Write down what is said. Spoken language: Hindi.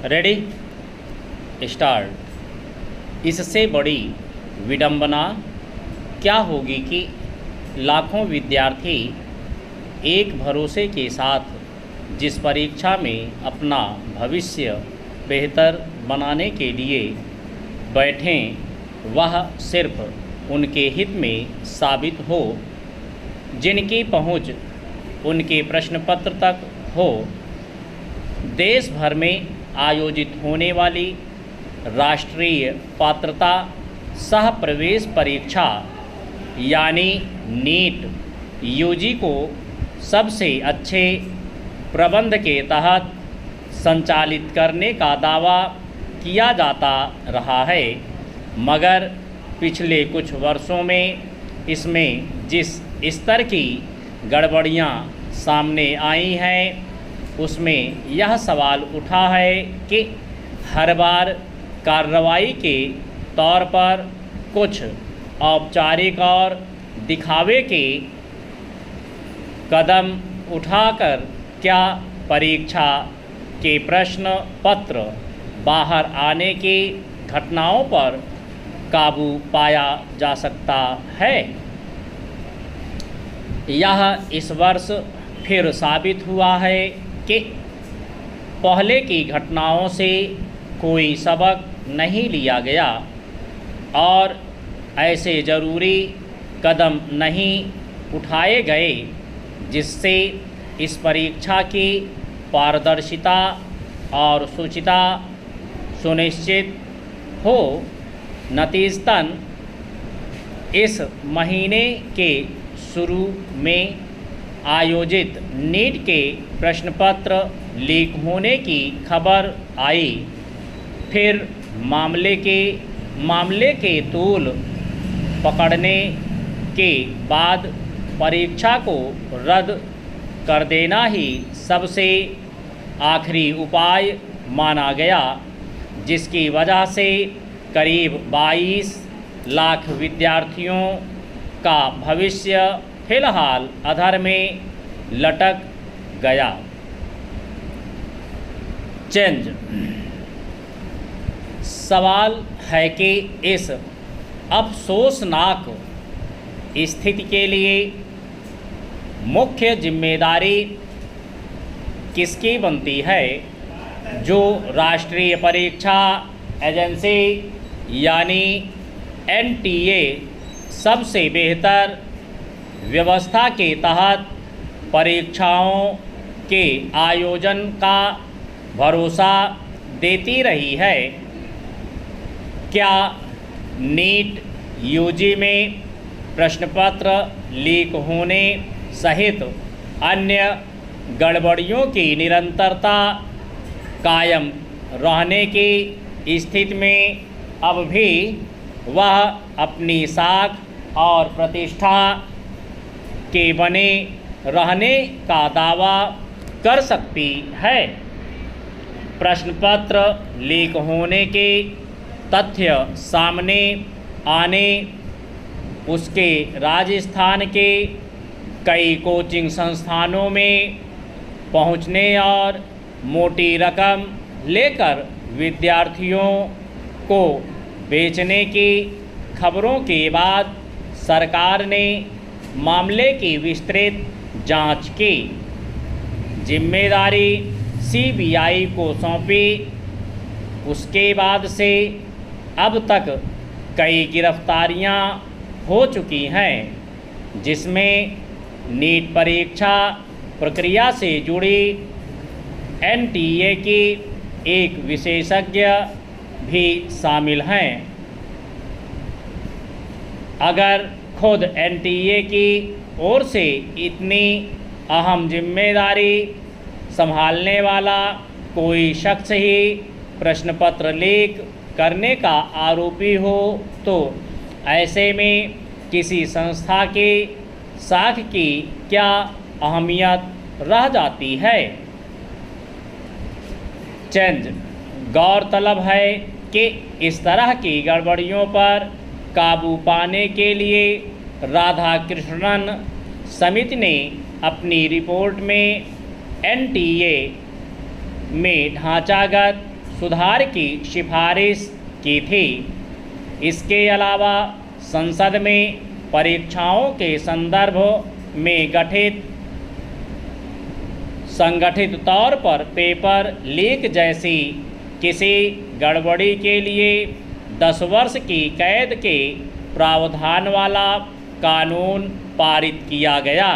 Ready start. इससे बड़ी विडंबना क्या होगी कि लाखों विद्यार्थी एक भरोसे के साथ जिस परीक्षा में अपना भविष्य बेहतर बनाने के लिए बैठें वह सिर्फ उनके हित में साबित हो, जिनकी पहुंच उनके प्रश्न पत्र तक हो। देश भर में आयोजित होने वाली राष्ट्रीय पात्रता सह प्रवेश परीक्षा यानी नीट यूजी को सबसे अच्छे प्रबंध के तहत संचालित करने का दावा किया जाता रहा है, मगर पिछले कुछ वर्षों में इसमें जिस स्तर की गड़बड़ियां सामने आई हैं उसमें यह सवाल उठा है कि हर बार कार्रवाई के तौर पर कुछ औपचारिक और दिखावे के कदम उठाकर क्या परीक्षा के प्रश्न पत्र बाहर आने की घटनाओं पर काबू पाया जा सकता है। यह इस वर्ष फिर साबित हुआ है कि पहले की घटनाओं से कोई सबक नहीं लिया गया और ऐसे ज़रूरी कदम नहीं उठाए गए जिससे इस परीक्षा की पारदर्शिता और शुचिता सुनिश्चित हो। नतीजतन इस महीने के शुरू में आयोजित नीट के प्रश्न पत्र लीक होने की खबर आई। फिर मामले के तूल पकड़ने के बाद परीक्षा को रद्द कर देना ही सबसे आखिरी उपाय माना गया, जिसकी वजह से करीब 22 लाख विद्यार्थियों का भविष्य फिलहाल अधर में लटक गया। चेंज सवाल है कि इस अफसोसनाक स्थिति के लिए मुख्य जिम्मेदारी किसकी बनती है, जो राष्ट्रीय परीक्षा एजेंसी यानी एनटीए सबसे बेहतर व्यवस्था के तहत परीक्षाओं के आयोजन का भरोसा देती रही है। क्या नीट यूजी में प्रश्नपत्र लीक होने सहित अन्य गड़बड़ियों की निरंतरता कायम रहने की स्थिति में अब भी वह अपनी साख और प्रतिष्ठा के बने रहने का दावा कर सकती है? प्रश्नपत्र लीक होने के तथ्य सामने आने, उसके राजस्थान के कई कोचिंग संस्थानों में पहुंचने और मोटी रकम लेकर विद्यार्थियों को बेचने की खबरों के बाद सरकार ने मामले की विस्तृत जांच की, जिम्मेदारी सीबीआई को सौंपी। उसके बाद से अब तक कई गिरफ्तारियां हो चुकी हैं, जिसमें नीट परीक्षा प्रक्रिया से जुड़ी एनटीए की एक विशेषज्ञ भी शामिल हैं। अगर खुद एनटीए की ओर से इतनी अहम जिम्मेदारी संभालने वाला कोई शख्स ही प्रश्नपत्र लीक करने का आरोपी हो, तो ऐसे में किसी संस्था के साख की क्या अहमियत रह जाती है? चेंज गौरतलब है कि इस तरह की गड़बड़ियों पर काबू पाने के लिए राधाकृष्णन समिति ने अपनी रिपोर्ट में एनटीए में ढांचागत सुधार की सिफारिश की थी। इसके अलावा संसद में परीक्षाओं के संदर्भ में संगठित तौर पर पेपर लीक जैसी किसी गड़बड़ी के लिए 10 वर्ष की कैद के प्रावधान वाला कानून पारित किया गया।